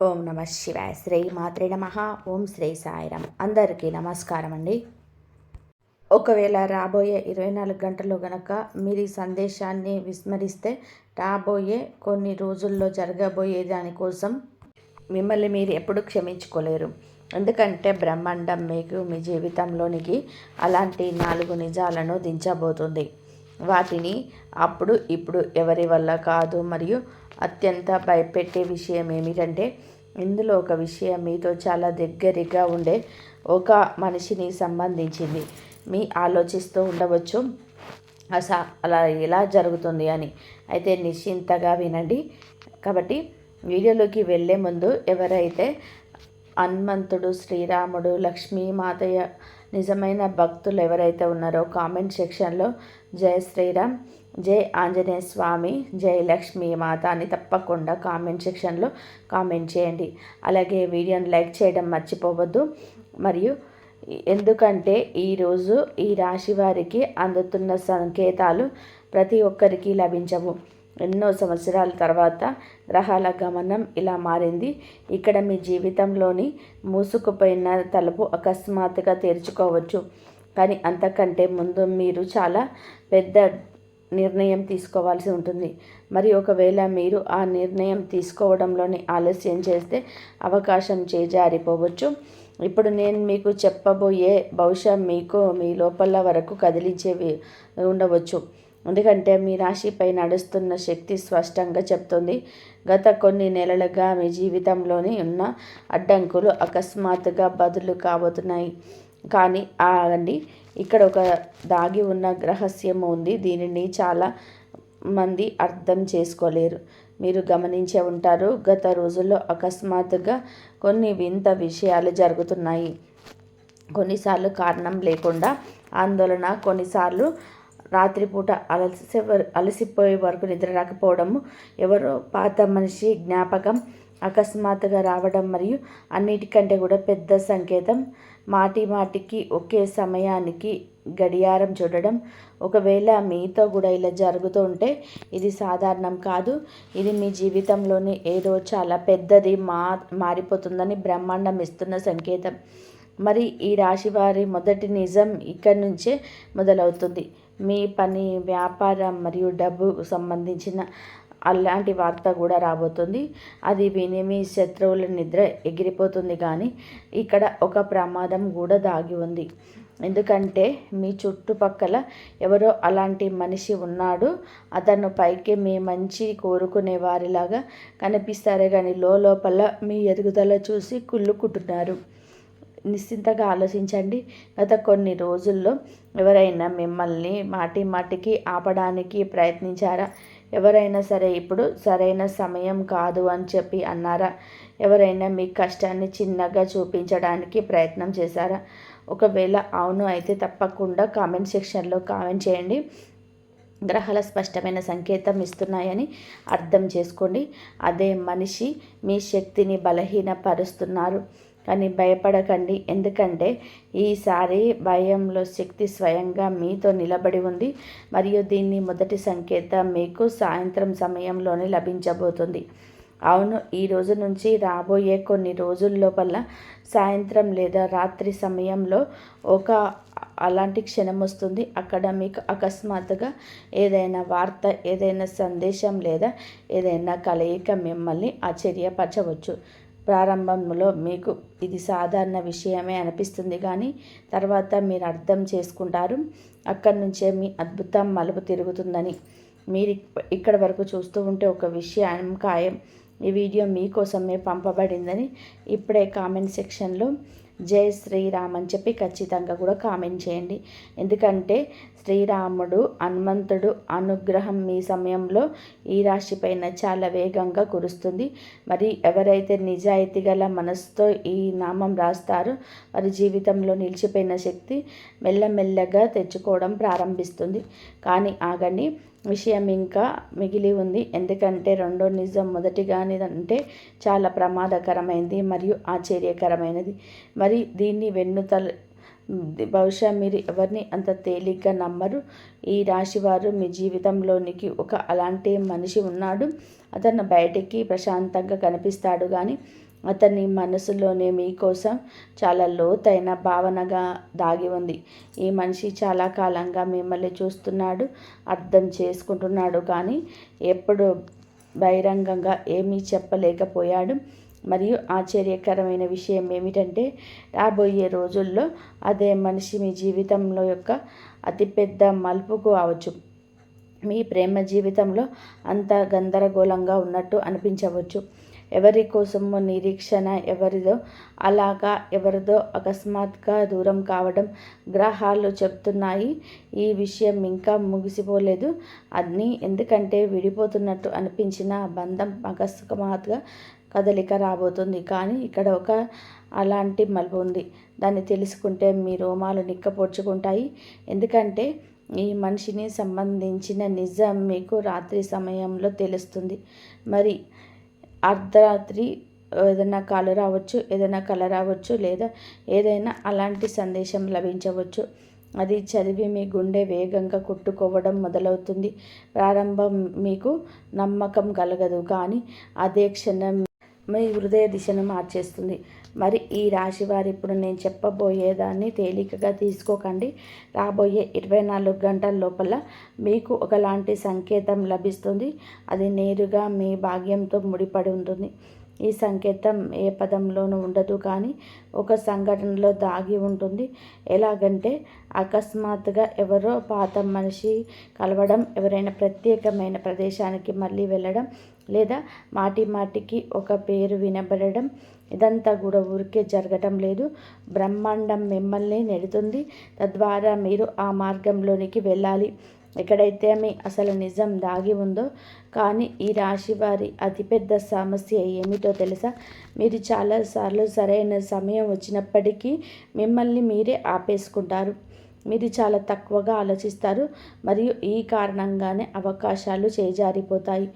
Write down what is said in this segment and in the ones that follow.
ఓం నమ శివాయ. శ్రీ మాత్రే నమ. ఓం శ్రీ సాయిరామ్. అందరికీ నమస్కారం అండి. ఒకవేళ రాబోయే 24 గంటల్లో గనక మీరు ఈ సందేశాన్ని విస్మరిస్తే రాబోయే కొన్ని రోజుల్లో జరగబోయే దానికోసం మిమ్మల్ని మీరు ఎప్పుడు క్షమించుకోలేరు. ఎందుకంటే బ్రహ్మాండం మీకు మీ జీవితంలోనికి అలాంటి 4 నిజాలను దించబోతుంది. వాటిని అప్పుడు ఇప్పుడు ఎవరి వల్ల కాదు. మరియు అత్యంత భయపెట్టే విషయం ఏమిటంటే, ఇందులో ఒక విషయం మీతో చాలా దగ్గరగా ఉండే ఒక మనిషిని సంబంధించింది. మీ ఆలోచిస్తూ ఉండవచ్చు అలా ఎలా జరుగుతుంది అని. అయితే నిశ్చింతగా వినండి. కాబట్టి వీడియోలోకి వెళ్ళే ముందు ఎవరైతే హనుమంతుడు, శ్రీరాముడు, లక్ష్మీమాతయ్య నిజమైన భక్తులు ఎవరైతే ఉన్నారో కామెంట్ సెక్షన్లో జై శ్రీరామ్, జై ఆంజనేయ స్వామి, జై లక్ష్మీమాత అని తప్పకుండా కామెంట్ సెక్షన్లో కామెంట్ చేయండి. అలాగే వీడియోని లైక్ చేయడం మర్చిపోవద్దు. మరియు ఎందుకంటే ఈరోజు ఈ రాశి వారికి అందుతున్న సంకేతాలు ప్రతి ఒక్కరికి లభించవు. ఎన్నో సంవత్సరాల తర్వాత గ్రహాల గమనం ఇలా మారింది. ఇక్కడ మీ జీవితంలోని మూసుకుపోయిన తలుపు అకస్మాత్తుగా తెరుచుకోవచ్చు. కానీ అంతకంటే ముందు మీరు చాలా పెద్ద నిర్ణయం తీసుకోవాల్సి ఉంటుంది. మరి ఒకవేళ మీరు ఆ నిర్ణయం తీసుకోవడంలోని ఆలస్యం చేస్తే అవకాశం చేజారిపోవచ్చు. ఇప్పుడు నేను మీకు చెప్పబోయే బహుశా మీకు మీ లోపల వరకు కదిలించేవి ఉండవచ్చు. ఎందుకంటే మీ రాశిపై నడుస్తున్న శక్తి స్పష్టంగా చెప్తుంది. గత కొన్ని నెలలుగా మీ జీవితంలోని ఉన్న అడ్డంకులు అకస్మాత్తుగా బదులు కాబోతున్నాయి. కానీ ఆగండి, ఇక్కడ ఒక దాగి ఉన్న రహస్యం ఉంది. దీనిని చాలా మంది అర్థం చేసుకోలేరు. మీరు గమనించే ఉంటారు, గత రోజుల్లో అకస్మాత్తుగా కొన్ని వింత విషయాలు జరుగుతున్నాయి. కొన్నిసార్లు కారణం లేకుండా ఆందోళన, కొన్నిసార్లు రాత్రిపూట అలసిపోయే వరకు నిద్ర రాకపోవడము, ఎవరో పాత మనిషి జ్ఞాపకం అకస్మాత్తుగా రావడం, మరియు అన్నిటికంటే కూడా పెద్ద సంకేతం మాటికి ఒకే సమయానికి గడియారం చూడడం. ఒకవేళ మీతో కూడా ఇలా జరుగుతూ ఉంటే ఇది సాధారణం కాదు. ఇది మీ జీవితంలోని ఏదో చాలా పెద్దది మారిపోతుందని బ్రహ్మాండం ఇస్తున్న సంకేతం. మరి ఈ రాశి వారి మొదటి నిజం ఇక్కడి నుంచే మొదలవుతుంది. మీ పని, వ్యాపారం మరియు డబ్బుకు సంబంధించిన అలాంటి వార్త కూడా రాబోతుంది. అది విని మీ శత్రువుల నిద్ర ఎగిరిపోతుంది. కానీ ఇక్కడ ఒక ప్రమాదం కూడా దాగి ఉంది. ఎందుకంటే మీ చుట్టుపక్కల ఎవరో అలాంటి మనిషి ఉన్నాడు. అతను పైకి మీ మంచి కోరుకునే వారిలాగా కనిపిస్తారే కానీ లోపల మీ ఎదుగుదల చూసి కుళ్ళుకుంటున్నారు. నిశ్చింతగా ఆలోచించండి. గత కొన్ని రోజుల్లో ఎవరైనా మిమ్మల్ని మాటికి ఆపడానికి ప్రయత్నించారా? ఎవరైనా సరే ఇప్పుడు సరైన సమయం కాదు అని చెప్పి అన్నారా? ఎవరైనా మీ కష్టాన్ని చిన్నగా చూపించడానికి ప్రయత్నం చేశారా? ఒకవేళ అవును అయితే తప్పకుండా కామెంట్ సెక్షన్లో కామెంట్ చేయండి. గ్రహాల స్పష్టమైన సంకేతం ఇస్తున్నాయని అర్థం చేసుకోండి. అదే మనిషి మీ శక్తిని బలహీనపరుస్తున్నారు. కానీ భయపడకండి, ఎందుకంటే ఈసారి భయంలో శక్తి స్వయంగా మీతో నిలబడి ఉంది. మరియు దీన్ని మొదటి సంకేతం మీకు సాయంత్రం సమయంలోనే లభించబోతుంది. అవును, ఈ రోజు నుంచి రాబోయే కొన్ని రోజుల లోపల సాయంత్రం లేదా రాత్రి సమయంలో ఒక అలాంటి క్షణం వస్తుంది. అక్కడ మీకు అకస్మాత్తుగా ఏదైనా వార్త, ఏదైనా సందేశం లేదా ఏదైనా కలయిక మిమ్మల్ని ఆశ్చర్యపరచవచ్చు. ప్రారంభంలో మీకు ఇది సాధారణ విషయమే అనిపిస్తుంది. కానీ తర్వాత మీరు అర్థం చేసుకుంటారు అక్కడి నుంచే మీ అద్భుతం మలుపు తిరుగుతుందని. మీరు ఇక్కడ వరకు చూస్తూ ఉంటే ఒక విషయం ఖాయం. ఈ వీడియో మీకోసమే పంపబడిందని ఇప్పుడే కామెంట్ సెక్షన్లో జై శ్రీరామ్ అని చెప్పి ఖచ్చితంగా కూడా కామెంట్ చేయండి. ఎందుకంటే శ్రీరాముడు, హనుమంతుడు అనుగ్రహం మీ సమయంలో ఈ రాశి పైన చాలా వేగంగా కురుస్తుంది. మరి ఎవరైతే నిజాయితీ గల మనసుతో ఈ నామం రాస్తారో వారి జీవితంలో నిలిచిపోయిన శక్తి మెల్లమెల్లగా తెచ్చుకోవడం ప్రారంభిస్తుంది. కానీ ఆగండి, విషయం ఇంకా మిగిలి ఉంది. ఎందుకంటే రెండో నిజం మొదటిగాని అంటే చాలా ప్రమాదకరమైనది మరియు ఆశ్చర్యకరమైనది. మరి దీన్ని బహుశా మీరు ఎవరిని అంత తేలిగ్గా నమ్మరు. ఈ రాశివారు మీ జీవితంలోనికి ఒక అలాంటి మనిషి ఉన్నాడు. అతను బయటికి ప్రశాంతంగా కనిపిస్తాడు కానీ అతని మనసులోనే మీకోసం చాలా లోతైన భావనగా దాగి ఉంది. ఈ మనిషి చాలా కాలంగా మిమ్మల్ని చూస్తున్నాడు, అర్థం చేసుకుంటున్నాడు కానీ ఎప్పుడు బహిరంగంగా ఏమీ చెప్పలేకపోయాడు. మరియు ఆశ్చర్యకరమైన విషయం ఏమిటంటే రాబోయే రోజుల్లో అదే మనిషి మీ జీవితంలో యొక్క అతిపెద్ద మలుపు కావచ్చు. మీ ప్రేమ జీవితంలో అంత గందరగోళంగా ఉన్నట్టు అనిపించవచ్చు. ఎవరి కోసమో నిరీక్షణ ఎవరిదో అకస్మాత్తుగా దూరం కావడం గ్రహాలు చెప్తున్నాయి. ఈ విషయం ఇంకా ముగిసిపోలేదు అని. ఎందుకంటే విడిపోతున్నట్టు అనిపించిన బంధం అకస్మాత్తుగా కదలిక రాబోతుంది. కానీ ఇక్కడ ఒక అలాంటి మలుపు ఉంది. దాన్ని తెలుసుకుంటే మీ రోమాలు నిక్కపొడుచుకుంటాయి. ఎందుకంటే ఈ మనిషిని సంబంధించిన నిజం మీకు రాత్రి సమయంలో తెలుస్తుంది. మరి అర్ధరాత్రి ఏదైనా కల రావచ్చు లేదా ఏదైనా అలాంటి సందేశం లభించవచ్చు. అది చదివి మీ గుండె వేగంగా కొట్టుకోవడం మొదలవుతుంది. ప్రారంభం మీకు నమ్మకం కలగదు కానీ అదే క్షణం మీ హృదయ దిశను మార్చేస్తుంది. మరి ఈ రాశి వారు ఇప్పుడు నేను చెప్పబోయేదాన్ని తేలికగా తీసుకోకండి. రాబోయే 24 గంటల లోపల మీకు ఒకలాంటి సంకేతం లభిస్తుంది. అది నేరుగా మీ భాగ్యంతో ముడిపడి ఉంటుంది. ఈ సంకేతం ఏ పదంలోనూ ఉండదు కానీ ఒక సంఘటనలో దాగి ఉంటుంది. ఎలాగంటే అకస్మాత్తుగా ఎవరో పాత మనిషి కలవడం, ఎవరైనా ప్రత్యేకమైన ప్రదేశానికి మళ్ళీ వెళ్ళడం లేదా మాటికి ఒక పేరు వినబడడం. ఇదంతా కూడా ఊరికే జరగటం లేదు. బ్రహ్మాండం మిమ్మల్ని నెడుతుంది. తద్వారా మీరు ఆ మార్గంలోనికి వెళ్ళాలి ఎక్కడైతే మీ అసలు నిజం దాగి ఉందో. కానీ ఈ రాశి వారి అతిపెద్ద సమస్య ఏమిటో తెలుసా? మీరు చాలాసార్లు సరైన సమయం వచ్చినప్పటికీ మిమ్మల్ని మీరే ఆపేసుకుంటారు. మీరు చాలా తక్కువగా ఆలోచిస్తారు మరియు ఈ కారణంగానే అవకాశాలు చేజారిపోతాయి.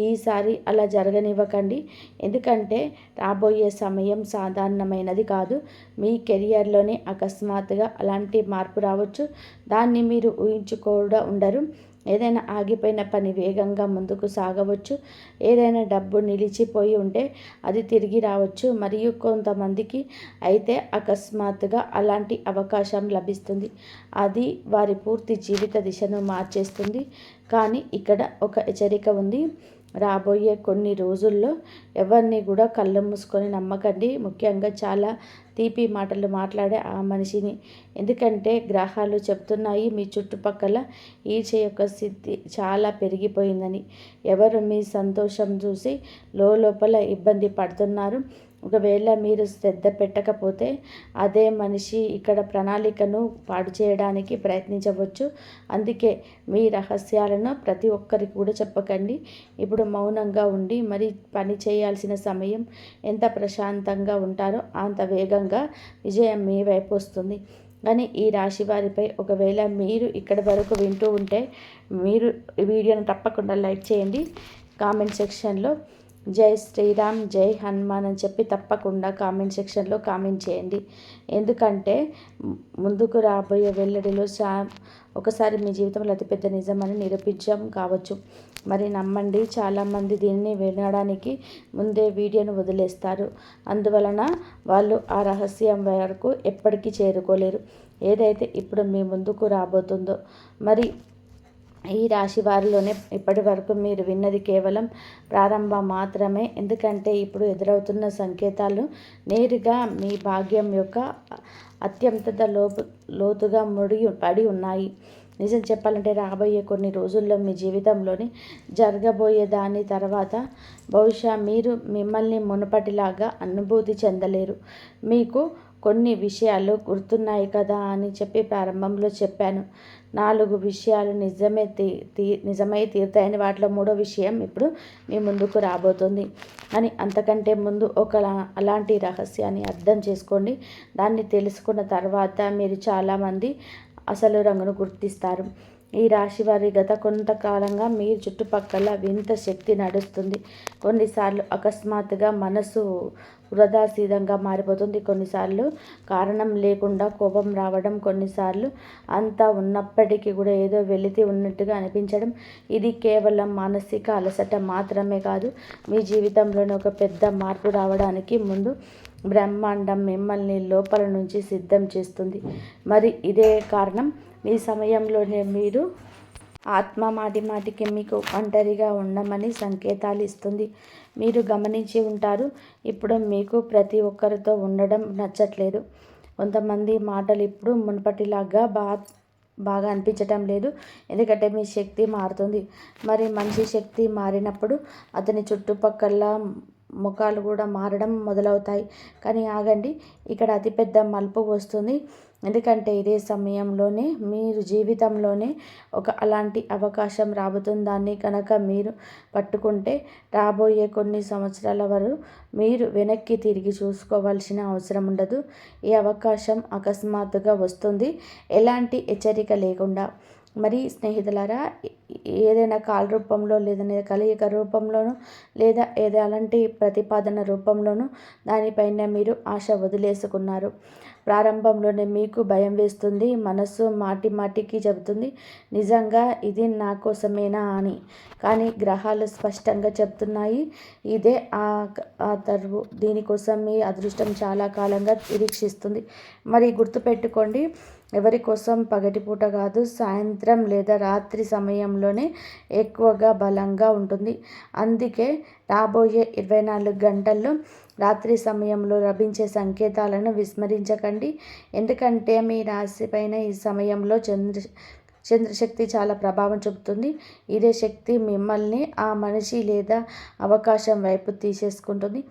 ఈసారి అలా జరగనివ్వకండి. ఎందుకంటే రాబోయే సమయం సాధారణమైనది కాదు. మీ కెరియర్లోనే అకస్మాత్తుగా అలాంటి మార్పు రావచ్చు. దాన్ని మీరు ఊహించుకోవడం ఉండరు. ఏదైనా ఆగిపోయిన పని వేగంగా ముందుకు సాగవచ్చు. ఏదైనా డబ్బు నిలిచిపోయి ఉంటే అది తిరిగి రావచ్చు. మరియు కొంతమందికి అయితే అకస్మాత్తుగా అలాంటి అవకాశం లభిస్తుంది. అది వారి పూర్తి జీవిత దిశను మార్చేస్తుంది. కానీ ఇక్కడ ఒక హెచ్చరిక ఉంది. రాబోయే కొన్ని రోజుల్లో ఎవరిని కూడా కళ్ళు మూసుకొని నమ్మకండి. ముఖ్యంగా చాలా తీపి మాటలు మాట్లాడే ఆ మనిషిని. ఎందుకంటే గ్రహాలు చెప్తున్నాయి మీ చుట్టుపక్కల ఈర్ష్య యొక్క స్థితి చాలా పెరిగిపోయిందని. ఎవరు మీ సంతోషం చూసి లోపల ఇబ్బంది పడుతున్నారు. ఒకవేళ మీరు శ్రద్ధ పెట్టకపోతే అదే మనిషి ఇక్కడ ప్రణాళికను పాడు చేయడానికి ప్రయత్నించవచ్చు. అందుకే మీ రహస్యాలను ప్రతి ఒక్కరికి కూడా చెప్పకండి. ఇప్పుడు మౌనంగా ఉండి మరి పని చేయాల్సిన సమయం ఎంత ప్రశాంతంగా ఉంటారో అంత వేగంగా విజయం మీ వైపు వస్తుంది. కానీ ఈ రాశి వారిపై ఒకవేళ మీరు ఇక్కడి వరకు వింటూ ఉంటే మీరు ఈ వీడియోను తప్పకుండా లైక్ చేయండి. కామెంట్ సెక్షన్లో జై శ్రీరామ్, జై హనుమాన్ అని చెప్పి తప్పకుండా కామెంట్ సెక్షన్లో కామెంట్ చేయండి. ఎందుకంటే ముందుకు రాబోయే వెల్లడిలో ఒకసారి మీ జీవితంలో అతిపెద్ద నిజమని నిరూపించం కావచ్చు. మరి నమ్మండి. చాలామంది దీన్ని వినడానికి ముందే వీడియోను వదిలేస్తారు. అందువలన వాళ్ళు ఆ రహస్యం వరకు ఎప్పటికీ చేరుకోలేరు. ఏదైతే ఇప్పుడు మీ ముందుకు రాబోతుందో మరి ఈ రాశి వారిలోనే ఇప్పటి వరకు మీరు విన్నది కేవలం ప్రారంభం మాత్రమే. ఎందుకంటే ఇప్పుడు ఎదురవుతున్న సంకేతాలు నేరుగా మీ భాగ్యం యొక్క అత్యంత లోతుగా పడి ఉన్నాయి. నిజం చెప్పాలంటే రాబోయే కొన్ని రోజుల్లో మీ జీవితంలోని జరగబోయే దాని తర్వాత బహుశా మీరు మిమ్మల్ని మునుపటిలాగా అనుభూతి చెందలేరు. మీకు కొన్ని విషయాలు గుర్తున్నాయి కదా అని చెప్పి ప్రారంభంలో చెప్పాను. 4 విషయాలు నిజమై తీరుతాయని. వాటిలో 3వ విషయం ఇప్పుడు మీ ముందుకు రాబోతుంది. అని అంతకంటే ముందు అలాంటి రహస్యాన్ని అర్థం చేసుకోండి. దాన్ని తెలుసుకున్న తర్వాత మీరు చాలామంది అసలు రంగును గుర్తిస్తారు. ఈ రాశి వారి గత కొంతకాలంగా మీ చుట్టుపక్కల వింత శక్తి నడుస్తుంది. కొన్నిసార్లు అకస్మాత్తుగా మనసు వృధాసీదంగా మారిపోతుంది. కొన్నిసార్లు కారణం లేకుండా కోపం రావడం, కొన్నిసార్లు అంతా ఉన్నప్పటికీ కూడా ఏదో వెలితి ఉన్నట్టుగా అనిపించడం. ఇది కేవలం మానసిక అలసట మాత్రమే కాదు, మీ జీవితంలోని ఒక పెద్ద మార్పు రావడానికి ముందు బ్రహ్మాండం మిమ్మల్ని లోపల నుంచి సిద్ధం చేస్తుంది. మరి ఇదే కారణం ఈ సమయంలోనే మీరు ఆత్మ మాటికి మీకు ఒంటరిగా ఉండమని సంకేతాలు ఇస్తుంది. మీరు గమనించి ఉంటారు, ఇప్పుడు మీకు ప్రతి ఒక్కరితో ఉండడం నచ్చట్లేదు. కొంతమంది మాటలు ఇప్పుడు మునుపటిలాగా బాగా అనిపించటం లేదు. ఎందుకంటే మీ శక్తి మారుతుంది. మరి మనిషి శక్తి మారినప్పుడు అతని చుట్టుపక్కల ముఖాలు కూడా మారడం మొదలవుతాయి. కానీ ఆగండి, ఇక్కడ అతిపెద్ద మలుపు వస్తుంది. ఎందుకంటే ఇదే సమయంలోనే మీరు జీవితంలోనే ఒక అలాంటి అవకాశం రాబోతుందాన్ని కనుక మీరు పట్టుకుంటే రాబోయే కొన్ని సంవత్సరాల వరకు మీరు వెనక్కి తిరిగి చూసుకోవాల్సిన అవసరం ఉండదు. ఈ అవకాశం అకస్మాత్తుగా వస్తుంది, ఎలాంటి హెచ్చరిక లేకుండా. మరి స్నేహితులారా, ఏదైనా కాల్ రూపంలో లేదా కలయిక రూపంలోనూ లేదా అలాంటి ప్రతిపాదన రూపంలోనూ దానిపైన మీరు ఆశ వదిలేసుకున్నారు. ప్రారంభంలోనే మీకు భయం వేస్తుంది, మనస్సు మాటికి చెబుతుంది నిజంగా ఇది నా కోసమేనా అని. కానీ గ్రహాలు స్పష్టంగా చెప్తున్నాయి ఇదే ఆ తరువు. దీనికోసం మీ అదృష్టం చాలా కాలంగా నిరీక్షిస్తుంది. మరి గుర్తుపెట్టుకోండి, ఎవరి కోసం పగటిపూట కాదు, సాయంత్రం లేదా రాత్రి సమయంలోనే ఎక్కువగా బలంగా ఉంటుంది. అందుకే రాబోయే 24 గంటల్లో రాత్రి సమయంలో లభించే సంకేతాలను విస్మరించకండి. ఎందుకంటే మీ రాశిపైన ఈ సమయంలో చంద్రశక్తి చాలా ప్రభావం చూపుతుంది. ఇదే శక్తి మిమ్మల్ని ఆ మనిషి లేదా అవకాశం వైపు తీసేసుకుంటుంది.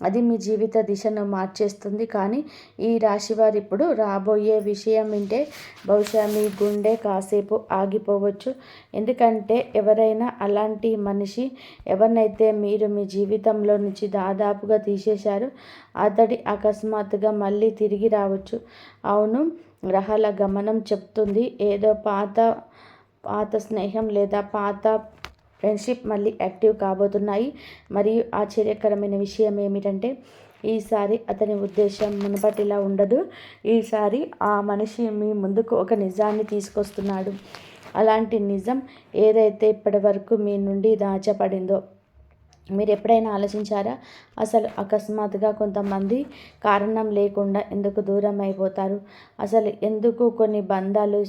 అది మీ జీవిత దిశను మార్చేస్తుంది. కానీ ఈ రాశివారు ఇప్పుడు రాబోయే విషయం వింటే బహుశా మీ గుండె కాసేపు ఆగిపోవచ్చు. ఎందుకంటే ఎవరైనా అలాంటి మనిషి ఎవరినైతే మీరు మీ జీవితంలో నుంచి దాదాపుగా తీసేశారో అతడి అకస్మాత్తుగా మళ్ళీ తిరిగి రావచ్చు. అవును, గ్రహాల గమనం చెప్తుంది ఏదో పాత స్నేహం లేదా పాత ఫ్రెండ్షిప్ మళ్ళీ యాక్టివ్ కాబోతున్నాయి. మరియు ఆశ్చర్యకరమైన విషయం ఏమిటంటే ఈసారి అతని ఉద్దేశం మునుపటిలా ఉండదు. ఈసారి ఆ మనిషి మీ ముందుకు ఒక నిజాన్ని తీసుకొస్తున్నాడు. అలాంటి నిజం ఏదైతే ఇప్పటివరకు మీ నుండి దాచబడిందో. మీరు ఎప్పుడైనా ఆలోచించారా, అసలు అకస్మాత్తుగా కొంతమంది కారణం లేకుండా ఎందుకు దూరం అయిపోతారు? అసలు ఎందుకు కొన్ని బంధాలు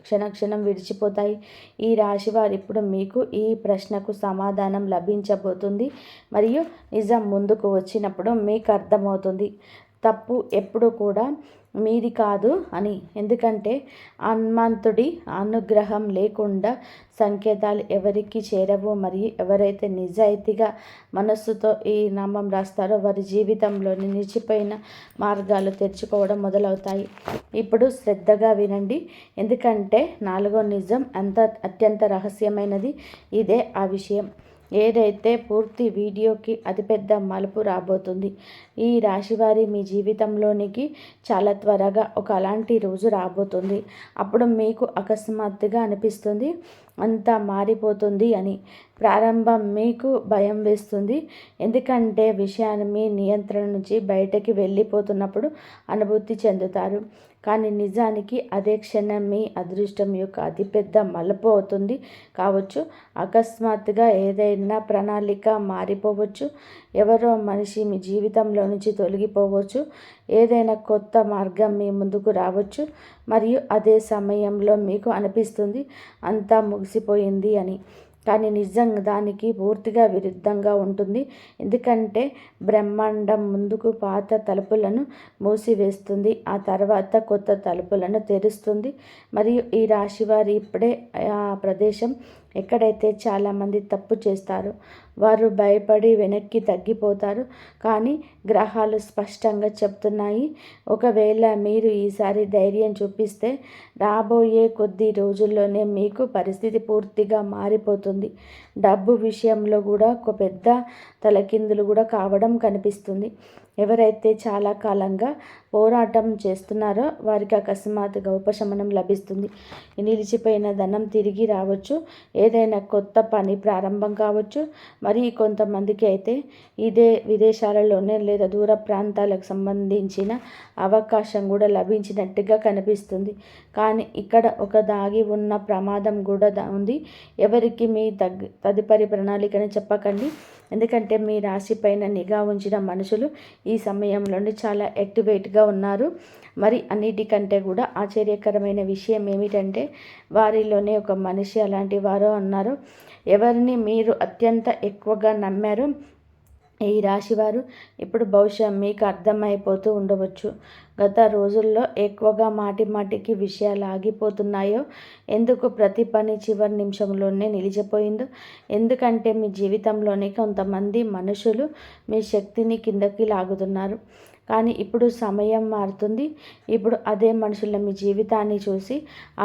క్షణక్షణం విడిచిపోతాయి? ఈ రాశివారు ఇప్పుడు మీకు ఈ ప్రశ్నకు సమాధానం లభించబోతుంది. మరియు నిజం ముందుకు వచ్చినప్పుడు మీకు అర్థమవుతుంది తప్పు ఎప్పుడు కూడా మీది కాదు అని. ఎందుకంటే హనుమంతుడి అనుగ్రహం లేకుండా సంకేతాలు ఎవరికి చేరవు. మరియు ఎవరైతే నిజాయితీగా మనస్సుతో ఈ నామం రాస్తారో వారి జీవితంలోని నిలిచిపోయిన మార్గాలు తెరుచుకోవడం మొదలవుతాయి. ఇప్పుడు శ్రద్ధగా వినండి, ఎందుకంటే 4వ నిజం అత్యంత రహస్యమైనది. ఇదే ఆ విషయం ఏదైతే పూర్తి వీడియోకి అతిపెద్ద మలుపు రాబోతుంది. ఈ రాశివారి మీ జీవితంలోనికి చాలా త్వరగా ఒక అలాంటి రోజు రాబోతుంది. అప్పుడు మీకు అకస్మాత్తుగా అనిపిస్తుంది అంతా మారిపోతుంది అని. ప్రారంభం మీకు భయం వేస్తుంది, ఎందుకంటే విషయాన్ని మీ నియంత్రణ నుంచి బయటకి వెళ్ళిపోతున్నప్పుడు అనుభూతి చెందుతారు. కానీ నిజానికి అదే క్షణం మీ అదృష్టం యొక్క అతిపెద్ద మలుపు అవుతుంది కావచ్చు. అకస్మాత్తుగా ఏదైనా ప్రణాళిక మారిపోవచ్చు, ఎవరో మనిషి మీ జీవితంలో నుంచి తొలగిపోవచ్చు, ఏదైనా కొత్త మార్గం మీ ముందుకు రావచ్చు. మరియు అదే సమయంలో మీకు అనిపిస్తుంది అంతా ముగిసిపోయింది అని. కానీ నిజం దానికి పూర్తిగా విరుద్ధంగా ఉంటుంది. ఎందుకంటే బ్రహ్మాండం ముందుకు పాత తలుపులను మూసివేస్తుంది, ఆ తర్వాత కొత్త తలుపులను తెరుస్తుంది. మరియు ఈ రాశివారు ఇప్పుడే ఆ ప్రదేశం ఎక్కడైతే చాలామంది తప్పు చేస్తారు వారు భయపడి వెనక్కి తగ్గిపోతారు. కానీ గ్రహాలు స్పష్టంగా చెప్తున్నాయి, ఒకవేళ మీరు ఈసారి ధైర్యం చూపిస్తే రాబోయే కొద్ది రోజుల్లోనే మీకు పరిస్థితి పూర్తిగా మారిపోతుంది. డబ్బు విషయంలో కూడా ఒక పెద్ద తలకిందులు కూడా కావడం కనిపిస్తుంది. ఎవరైతే చాలా కాలంగా పోరాటం చేస్తున్నారో వారికి అకస్మాత్తుగా ఉపశమనం లభిస్తుంది. నిలిచిపోయిన ధనం తిరిగి రావచ్చు. ఏదైనా కొత్త పని ప్రారంభం కావచ్చు. మరి కొంతమందికి అయితే ఇదే విదేశాలలోనే లేదా దూర ప్రాంతాలకు సంబంధించిన అవకాశం కూడా లభించినట్టుగా కనిపిస్తుంది. కానీ ఇక్కడ ఒక దాగి ఉన్న ప్రమాదం కూడా ఉంది. ఎవరికి మీ తదుపరి ప్రణాళికని చెప్పకండి. ఎందుకంటే మీ రాశి పైన నిఘా ఉంచిన మనుషులు ఈ సమయంలోనే చాలా యాక్టివేట్గా ఉన్నారు. మరి అన్నిటికంటే కూడా ఆశ్చర్యకరమైన విషయం ఏమిటంటే వారిలోనే ఒక మనిషి అలాంటి వారు ఉన్నారు. ఎవరిని మీరు అత్యంత ఎక్కువగా నమ్మారో ఈ రాశివారు ఇప్పుడు బహుశా మీకు అర్థమైపోతూ ఉండవచ్చు. గత రోజుల్లో ఎక్కువగా మాటికి విషయాలు ఆగిపోతున్నాయో, ఎందుకు ప్రతి పని చివరి నిమిషంలోనే నిలిచిపోయిందో, ఎందుకంటే మీ జీవితంలోని కొంతమంది మనుషులు మీ శక్తిని కిందకి లాగుతున్నారు. కానీ ఇప్పుడు సమయం మారుతుంది. ఇప్పుడు అదే మనుషుల మీ జీవితాన్ని చూసి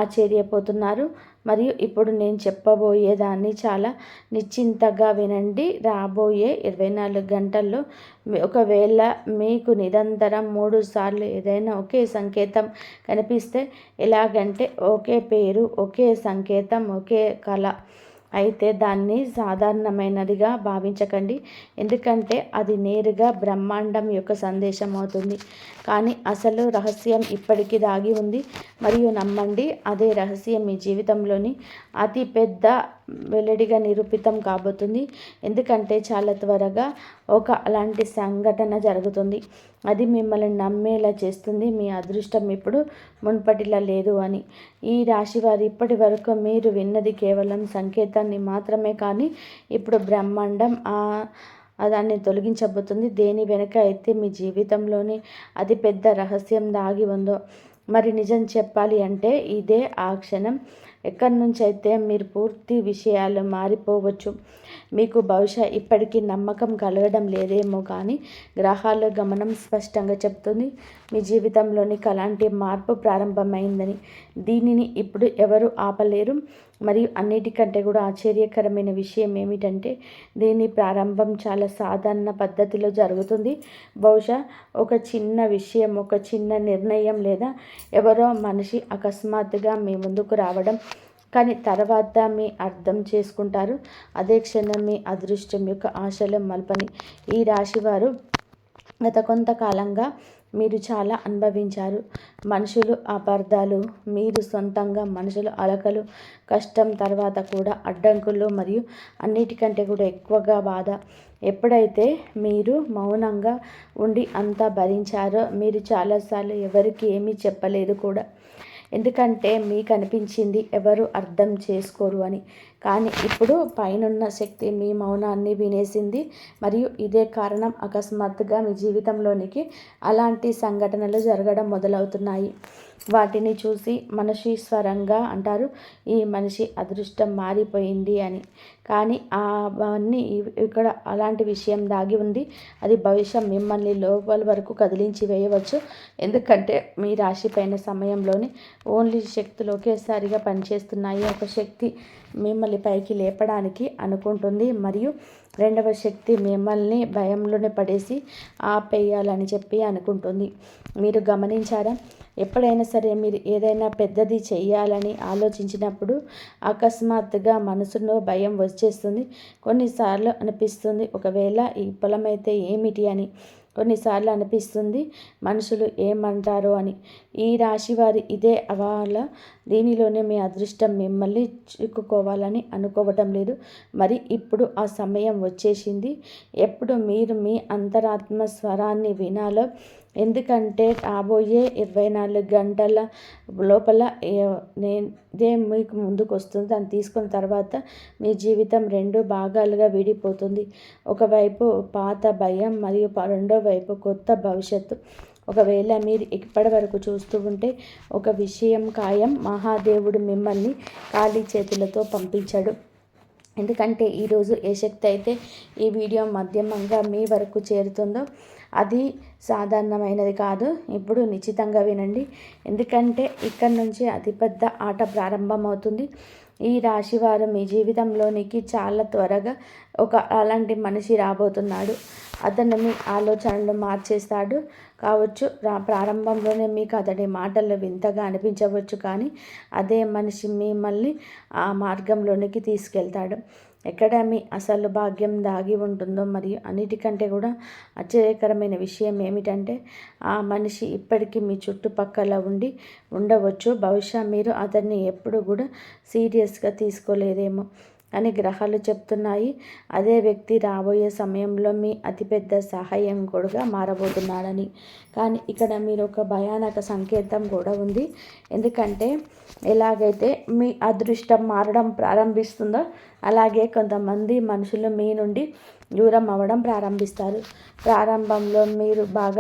ఆశ్చర్యపోతున్నారు. మరియు ఇప్పుడు నేను చెప్పబోయేదాన్ని చాలా నిశ్చింతగా వినండి. రాబోయే 24 గంటల్లో ఒకవేళ మీకు నిరంతరం 3 సార్లు ఏదైనా ఒకే సంకేతం కనిపిస్తే, ఎలాగంటే ఒకే పేరు, ఒకే సంకేతం, ఒకే కళ, అయితే దాన్ని సాధారణమైనదిగా భావించకండి. ఎందుకంటే అది నేరుగా బ్రహ్మాండం యొక్క సందేశం అవుతుంది. కానీ అసలు రహస్యం ఇప్పటికీ దాగి ఉంది. మరియు నమ్మండి, అదే రహస్యం మీ జీవితంలోని అతి పెద్ద వెల్లడిగా నిరూపితం కాబోతుంది. ఎందుకంటే చాలా త్వరగా అలాంటి సంఘటన జరుగుతుంది. అది మిమ్మల్ని నమ్మేలా చేస్తుంది. మీ అదృష్టం ఇప్పుడు మున్పటిలా లేదు అని. ఈ రాశి వారు ఇప్పటి వరకు మీరు విన్నది కేవలం సంకేతాన్ని మాత్రమే. కానీ ఇప్పుడు బ్రహ్మాండం దాన్ని తొలగించబోతుంది. దేని వెనుక అయితే మీ జీవితంలోని అతి పెద్ద రహస్యం దాగి ఉందో, మరి నిజం చెప్పాలి అంటే ఇదే ఆ క్షణం. ఎక్కడి నుంచి అయితే మీరు పూర్తి విషయాలు మారిపోవచ్చు. మీకు బహుశా ఇప్పటికీ నమ్మకం కలగడం లేదేమో, కానీ గ్రహాల గమనం స్పష్టంగా చెప్తుంది మీ జీవితంలోని అలాంటి మార్పు ప్రారంభమైందని. దీనిని ఇప్పుడు ఎవరు ఆపలేరు. మరియు అన్నిటికంటే కూడా ఆశ్చర్యకరమైన విషయం ఏమిటంటే దీని ప్రారంభం చాలా సాధారణ పద్ధతిలో జరుగుతుంది. బహుశా ఒక చిన్న విషయం, ఒక చిన్న నిర్ణయం లేదా ఎవరో మనిషి అకస్మాత్తుగా మీ ముందుకు రావడం. కానీ తర్వాత మీ అర్థం చేసుకుంటారు, అదే క్షణం మీ అదృష్టం యొక్క ఆశల మల్పని. ఈ రాశివారు గత కొంతకాలంగా మీరు చాలా అనుభవించారు. మనుషులు అపార్థాలు, మీరు సొంతంగా మనుషులు అలకలు, కష్టం, తర్వాత కూడా అడ్డంకులు, మరియు అన్నిటికంటే కూడా ఎక్కువగా బాధ. ఎప్పుడైతే మీరు మౌనంగా ఉండి అంతా భరించారో, మీరు చాలాసార్లు ఎవరికి ఏమీ చెప్పలేదు కూడా. ఎందుకంటే మీకు అనిపించింది ఎవరు అర్థం చేసుకోరు అని. కానీ ఇప్పుడు పైనున్న శక్తి మీ మౌనాన్ని వినేసింది. మరియు ఇదే కారణం అకస్మాత్తుగా మీ జీవితంలోనికి అలాంటి సంఘటనలు జరగడం మొదలవుతున్నాయి. వాటిని చూసి మనశీశ్వరంగా అంటారు, ఈ మనిషి అదృష్టం మారిపోయింది అని. కానీ అవన్నీ ఇక్కడ అలాంటి విషయం దాగి ఉంది. అది భవిష్యం మిమ్మల్ని లోపల వరకు కదిలించి వేయవచ్చు. ఎందుకంటే మీ రాశి పైన సమయంలోని ఓన్లీ శక్తులు ఒకేసారిగా పనిచేస్తున్నాయి. ఒక శక్తి మిమ్మల్ని పైకి లేపడానికి అనుకుంటుంది, మరియు రెండవ శక్తి మిమ్మల్ని భయంలోనే పడేసి ఆపేయాలని చెప్పి అనుకుంటుంది. మీరు గమనించారా? ఎప్పుడైనా సరే మీరు ఏదైనా పెద్దది చేయాలని ఆలోచించినప్పుడు అకస్మాత్తుగా మనసులో భయం వచ్చేస్తుంది. కొన్నిసార్లు అనిపిస్తుంది ఒకవేళ ఈ విఫలమైతే ఏమిటి అని. కొన్నిసార్లు అనిపిస్తుంది మనుషులు ఏమంటారో అని. ఈ రాశి వారి ఇదే అవాల. దీనిలోనే మీ అదృష్టం మిమ్మల్ని చిక్కుకోవాలని అనుకోవటం లేదు. మరి ఇప్పుడు ఆ సమయం వచ్చేసింది ఎప్పుడు మీరు మీ అంతరాత్మ స్వరాన్ని వినాలో. ఎందుకంటే రాబోయే 24 గంటల లోపల ఇదే మీకు ముందుకు వస్తుంది. దాన్ని తీసుకున్న తర్వాత మీ జీవితం 2 భాగాలుగా విడిపోతుంది. ఒకవైపు పాత భయం మరియు రెండో వైపు కొత్త భవిష్యత్తు. ఒకవేళ మీరు ఇప్పటి వరకు చూస్తూ ఉంటే ఒక విషయం ఖాయం, మహాదేవుడు మిమ్మల్ని ఖాళీ చేతులతో పంపించాడు. ఎందుకంటే ఈరోజు ఏ శక్తి అయితే ఈ వీడియో మాధ్యమంగా మీ వరకు చేరుతుందో అది సాధారణమైనది కాదు. ఇప్పుడు నిశ్చితంగా వినండి. ఎందుకంటే ఇక్కడ నుంచి అతిపెద్ద ఆట ప్రారంభమవుతుంది. ఈ రాశివారు మీ జీవితంలోనికి చాలా త్వరగా అలాంటి మనిషి రాబోతున్నాడు. అతను మీ ఆలోచనలు మార్చేస్తాడు కావచ్చు. ప్రారంభంలోనే మీకు అతడి మాటలు వింతగా అనిపించవచ్చు, కానీ అదే మనిషి మిమ్మల్ని ఆ మార్గంలోనికి తీసుకెళ్తాడు. ఎక్కడ మీ అసలు భాగ్యం దాగి ఉంటుందో, మరియు అన్నిటికంటే కూడా ఆశ్చర్యకరమైన విషయం ఏమిటంటే, ఆ మనిషి ఇప్పటికీ మీ చుట్టుపక్కల ఉండవచ్చు. బహుశా మీరు అతన్ని ఎప్పుడు కూడా సీరియస్గా తీసుకోలేదేమో, అని గ్రహాలు చెప్తున్నాయి. అదే వ్యక్తి రాబోయే సమయంలో మీ అతిపెద్ద సహాయకుడుగా మారబోతున్నాడని. కానీ ఇక్కడ మీరు ఒక భయానక సంకేతం కూడా ఉంది. ఎందుకంటే ఎలాగైతే మీ అదృష్టం మారడం ప్రారంభిస్తుందో, అలాగే కొంతమంది మనుషులు మీ నుండి దూరం అవ్వడం ప్రారంభిస్తారు. ప్రారంభంలో మీరు బాధ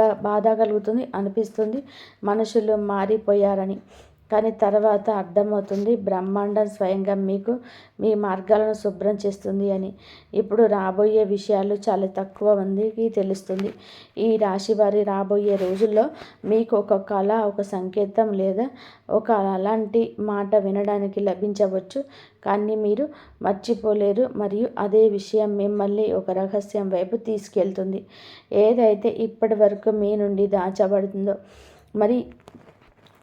అనిపిస్తుంది, మనుషులు మారిపోయారని. కానీ తర్వాత అర్థమవుతుంది, బ్రహ్మాండం స్వయంగా మీకు మీ మార్గాలను శుభ్రం చేస్తుంది అని. ఇప్పుడు రాబోయే విషయాలు చాలా తక్కువ మందికి తెలుస్తుంది. ఈ రాశి వారి రాబోయే రోజుల్లో మీకు ఒక కళ, ఒక సంకేతం లేదా ఒక అలాంటి మాట వినడానికి లభించవచ్చు, కానీ మీరు మర్చిపోలేరు. మరియు అదే విషయం మిమ్మల్ని ఒక రహస్యం వైపు తీసుకెళ్తుంది, ఏదైతే ఇప్పటి వరకు మీ నుండి దాచబడుతుందో. మరి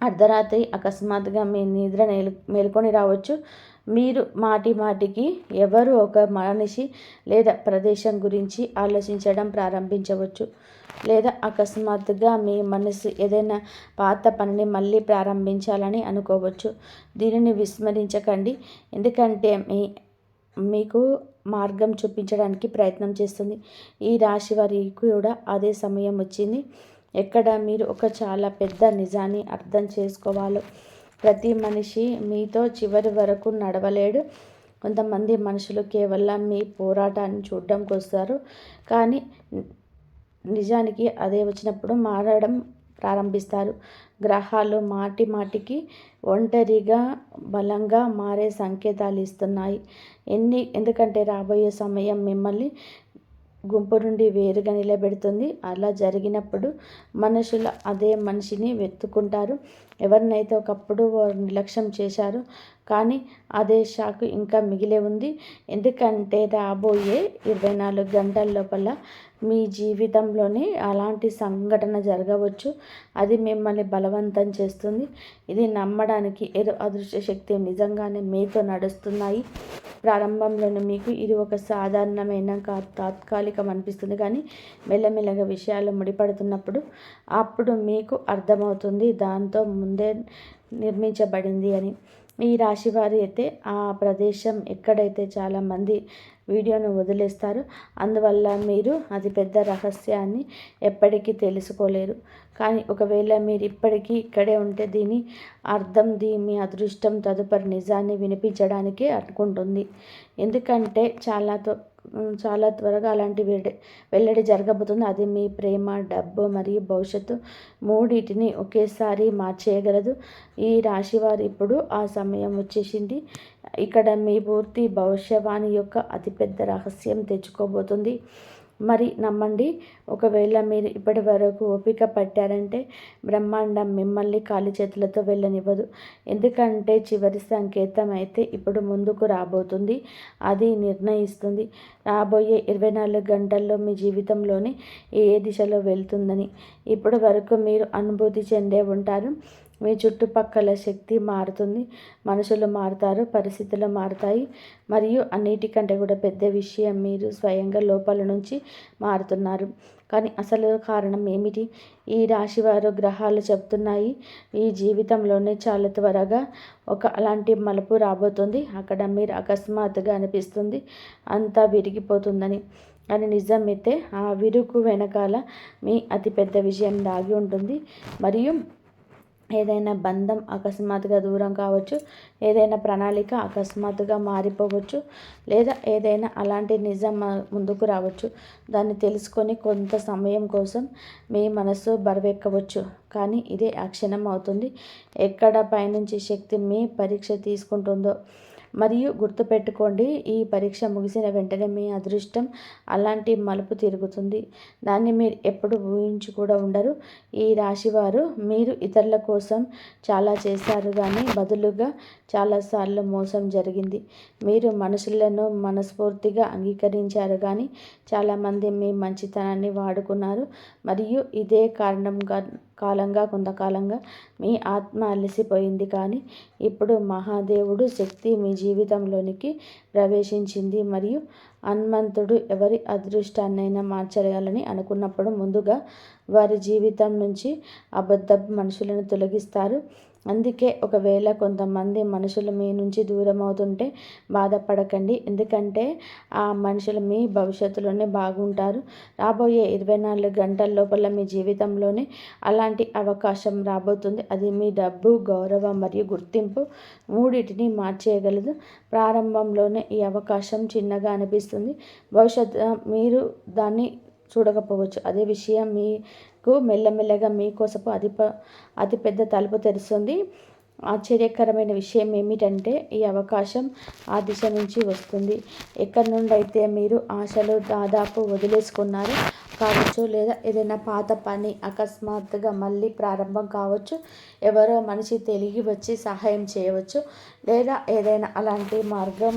అర్ధరాత్రి అకస్మాత్తుగా మీ నిద్ర మేల్కొని రావచ్చు. మీరు మాటికి ఎవరు ఒక మనిషి లేదా ప్రదేశం గురించి ఆలోచించడం ప్రారంభించవచ్చు. లేదా అకస్మాత్తుగా మీ మనసు ఏదైనా పాత పనిని మళ్ళీ ప్రారంభించాలని అనుకోవచ్చు. దీనిని విస్మరించకండి, ఎందుకంటే మీకు మార్గం చూపించడానికి ప్రయత్నం చేస్తుంది. ఈ రాశి వారికి కూడా అదే సమయం వచ్చింది, ఎక్కడ మీరు ఒక చాలా పెద్ద నిజాన్ని అర్థం చేసుకోవాలి. ప్రతి మనిషి మీతో చివరి వరకు నడవలేడు. కొంతమంది మనుషులు కేవలం మీ పోరాటాన్ని చూడడానికి వస్తారు, కానీ నిజానికి అదే వచ్చినప్పుడు మారడం ప్రారంభిస్తారు. గ్రహాలు మాటికి ఒంటరిగా బలంగా మారే సంకేతాలు ఇస్తున్నాయి. ఎందుకంటే రాబోయే సమయం మిమ్మల్ని గుంపు నుండి వేరుగా నిలబెడుతుంది. అలా జరిగినప్పుడు మనుషులు అదే మనిషిని వెతుక్కుంటారు, ఎవరినైతే ఒకప్పుడు వారు నిర్లక్ష్యం చేశారు. కానీ అదే షాక్ ఇంకా మిగిలే ఉంది, ఎందుకంటే రాబోయే 24 గంటల లోపల మీ జీవితంలోనే అలాంటి సంఘటన జరగవచ్చు. అది మిమ్మల్ని బలవంతం చేస్తుంది. ఇది నమ్మడానికి ఏదో అదృశ్య శక్తి నిజంగానే మీతో నడుస్తున్నాయి. ప్రారంభంలోనే మీకు ఇది ఒక సాధారణమైన తాత్కాలికం అనిపిస్తుంది, కానీ మెల్లమెల్లగా విషయాలు ముడిపడుతున్నప్పుడు అప్పుడు మీకు అర్థమవుతుంది దాంతో ముందే నిర్మించబడింది అని. ఈ రాశి వారి అయితే ఆ ప్రదేశం ఎక్కడైతే చాలామంది వీడియోను వదిలేస్తారు, అందువల్ల మీరు అతిపెద్ద రహస్యాన్ని ఎప్పటికీ తెలుసుకోలేరు. కానీ ఒకవేళ మీరు ఇప్పటికీ ఇక్కడే ఉంటే దీని అర్థం మీ అదృష్టం తదుపరి నిజాన్ని వినిపించడానికే అనుకుంటుంది. ఎందుకంటే చాలా త్వరగా అలాంటి వెల్లడి జరగబోతుంది. అది మీ ప్రేమ, డబ్బు మరియు భవిష్యత్తు మూడింటిని ఒకేసారి మార్చేయగలదు. ఈ రాశివారు ఇప్పుడు ఆ సమయం వచ్చేసింది. ఇక్కడ మీ పూర్తి భవిష్యవాణి యొక్క అతిపెద్ద రహస్యం తెచ్చుకోబోతుంది. మరి నమ్మండి, ఒకవేళ మీరు ఇప్పటి వరకు ఓపిక పట్టారంటే బ్రహ్మాండం మిమ్మల్ని ఖాళీ చేతులతో వెళ్ళనివ్వదు. ఎందుకంటే చివరి సంకేతం అయితే ఇప్పుడు ముందుకు రాబోతుంది. అది నిర్ణయిస్తుంది రాబోయే 24 గంటల్లో మీ జీవితంలోని ఏ దిశలో వెళ్తుందని. ఇప్పటి వరకు మీరు అనుభూతి చెందే ఉంటారు. మీ చుట్టుపక్కల శక్తి మారుతుంది, మనుషులు మారుతారు, పరిస్థితులు మారుతాయి, మరియు అన్నిటికంటే కూడా పెద్ద విషయం మీరు స్వయంగా లోపల నుంచి మారుతున్నారు. కానీ అసలు కారణం ఏమిటి? ఈ రాశివారు గ్రహాలు చెప్తున్నాయి ఈ జీవితంలోనే చాలా త్వరగా అలాంటి మలుపు రాబోతుంది. అక్కడ మీరు అకస్మాత్తుగా అనిపిస్తుంది అంతా విరిగిపోతుందని. అని నిజమైతే ఆ విరుకు వెనకాల మీ అతిపెద్ద విజయం దాగి ఉంటుంది. మరియు ఏదైనా బంధం అకస్మాత్తుగా దూరం కావచ్చు, ఏదైనా ప్రణాళిక అకస్మాత్తుగా మారిపోవచ్చు, లేదా ఏదైనా అలాంటి నిజం ముందుకు రావచ్చు. దాన్ని తెలుసుకొని కొంత సమయం కోసం మీ మనసు బరువెక్కవచ్చు, కానీ ఇదే ఆ క్షణం అవుతుంది ఎక్కడ పైనుంచి శక్తి మీ పరీక్ష తీసుకుంటుందో. మరియు గుర్తుపెట్టుకోండి, ఈ పరీక్ష ముగిసిన వెంటనే మీ అదృష్టం అలాంటి మలుపు తిరుగుతుంది. దాన్ని మీరు ఎప్పుడు ఊహించి కూడా ఉండరు. ఈ రాశివారు, మీరు ఇతరుల కోసం చాలా చేశారు కానీ బదులుగా చాలాసార్లు మోసం జరిగింది. మీరు మనుషులను మనస్ఫూర్తిగా అంగీకరించారు కానీ చాలామంది మీ మంచితనాన్ని వాడుకున్నారు. మరియు ఇదే కొంతకాలంగా మీ ఆత్మ అలసిపోయింది. కానీ ఇప్పుడు మహాదేవుడు శక్తి మీ జీవితంలోనికి ప్రవేశించింది. మరియు హనుమంతుడు ఎవరి అదృష్టాన్నైనా మార్చగలని అనుకున్నప్పుడు ముందుగా వారి జీవితం నుంచి అబద్ధపు మనుషులను తొలగిస్తారు. అందుకే ఒకవేళ కొంతమంది మనుషులు మీ నుంచి దూరం అవుతుంటే బాధపడకండి. ఎందుకంటే ఆ మనుషులు మీ భవిష్యత్తులోనే బాగుంటారు. రాబోయే 24 గంటల లోపల మీ జీవితంలోనే అలాంటి అవకాశం రాబోతుంది. అది మీ డబ్బు, గౌరవం మరియు గుర్తింపు మూడింటిని మార్చేయగలదు. ప్రారంభంలోనే ఈ అవకాశం చిన్నగా అనిపిస్తుంది. భవిష్యత్తులో మీరు దాన్ని చూడకపోవచ్చు. అదే విషయం మీకు మెల్లమెల్లగా మీకోసపు అతిపెద్ద తలుపు తెరుస్తుంది. ఆశ్చర్యకరమైన విషయం ఏమిటంటే ఈ అవకాశం ఆ దిశ నుంచి వస్తుంది. ఎక్కడి నుండి అయితే మీరు ఆశలు దాదాపు వదిలేసుకున్నారో కావచ్చు, లేదా ఏదైనా పాత పని అకస్మాత్తుగా మళ్ళీ ప్రారంభం కావచ్చు, ఎవరో మనిషి తిరిగి వచ్చి సహాయం చేయవచ్చు, లేదా ఏదైనా అలాంటి మార్గం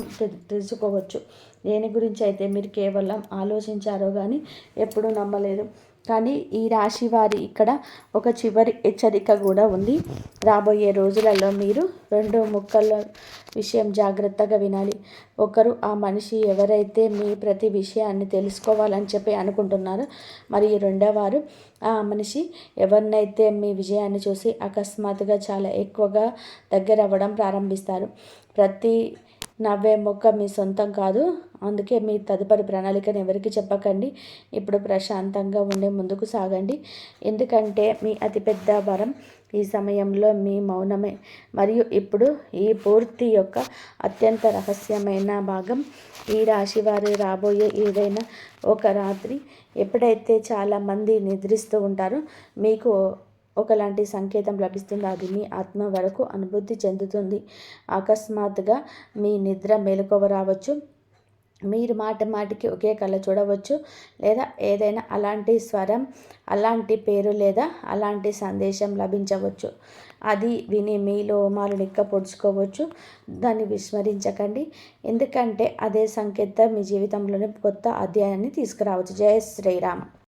తెలుసుకోవచ్చు. దేని గురించి అయితే మీరు కేవలం ఆలోచించారో కానీ ఎప్పుడూ నమ్మలేదు. కానీ ఈ రాశి వారి ఇక్కడ ఒక చివరి హెచ్చరిక కూడా ఉంది. రాబోయే రోజులలో మీరు 2 ముక్కల విషయం జాగ్రత్తగా వినాలి. ఒకరు ఆ మనిషి ఎవరైతే మీ ప్రతి విషయాన్ని తెలుసుకోవాలని చెప్పి అనుకుంటున్నారో, మరియు రెండోవారు ఆ మనిషి ఎవరినైతే మీ విజయాన్ని చూసి అకస్మాత్తుగా చాలా ఎక్కువగా దగ్గర అవ్వడం ప్రారంభిస్తారు. ప్రతి నవ్వే మొక్క మీ సొంతం కాదు. అందుకే మీ తదుపరి ప్రణాళికను ఎవరికి చెప్పకండి. ఇప్పుడు ప్రశాంతంగా ఉండే ముందుకు సాగండి. ఎందుకంటే మీ అతిపెద్ద వరం ఈ సమయంలో మీ మౌనమే. మరియు ఇప్పుడు ఈ పూర్తి యొక్క అత్యంత రహస్యమైన భాగం. ఈ రాశి వారు రాబోయే ఏదైనా ఒక రాత్రి ఎప్పుడైతే చాలామంది నిద్రిస్తూ ఉంటారో మీకు ఒకలాంటి సంకేతం లభిస్తుంది. అది మీ ఆత్మ వరకు అనుభూతి చెందుతుంది. అకస్మాత్తుగా మీ నిద్ర మెలకువ రావచ్చు. మీరు మాటికి ఒకే కళ చూడవచ్చు, లేదా ఏదైనా అలాంటి స్వరం, అలాంటి పేరు లేదా అలాంటి సందేశం లభించవచ్చు. అది విని మీలో మాలు నిక్క పొడుచుకోవచ్చు. దాన్ని విస్మరించకండి. ఎందుకంటే అదే సంకేతం మీ జీవితంలోని కొత్త అధ్యాయాన్ని తీసుకురావచ్చు. జై శ్రీరామ్.